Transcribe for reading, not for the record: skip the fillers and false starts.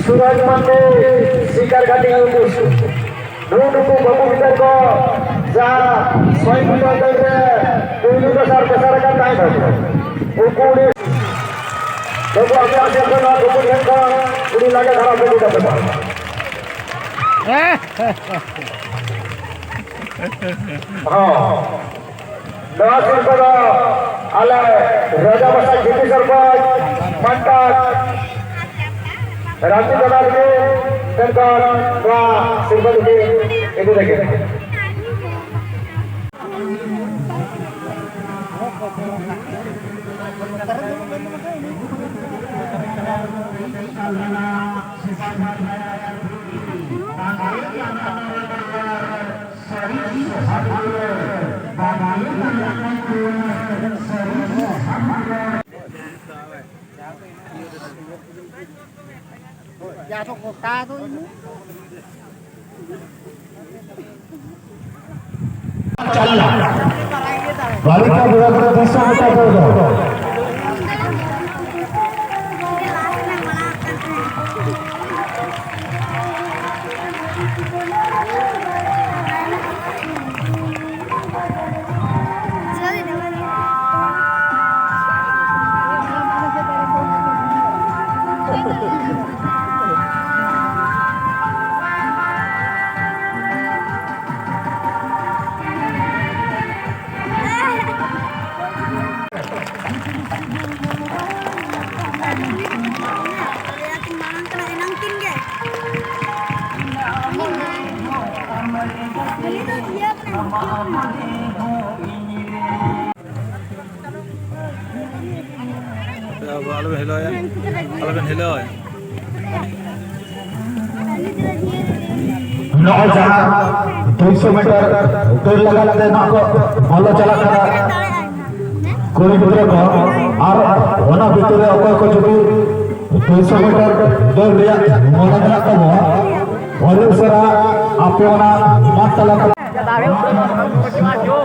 Surat mandi sikar gati utus. Dulu babu kita ko za soy kita terre dulu besar kan tahu tak. Ukuri. Babu apa aja kena ukuri kita ini lagi harap kita dapat. Nasir pada ala Raja Masa Giti Sarpaj Mantak Ranti Kadar ke Tengkar Wah Sirpat ini itu lagi Dạ thuộc một ca thôi. Balik ke beberapa desa kita dulu. Alvin hello ya. Alvin hello ya. Nol jalan 200 meter दौड़ लगाते ना को ভালো চলা করা কোন ভিতরে আর ওনা ভিতরে অকয় কো যদি 200 meter দৌড় লিয়া মনে না কব ওরে সারা আপনা মাতলা Dari udah maju.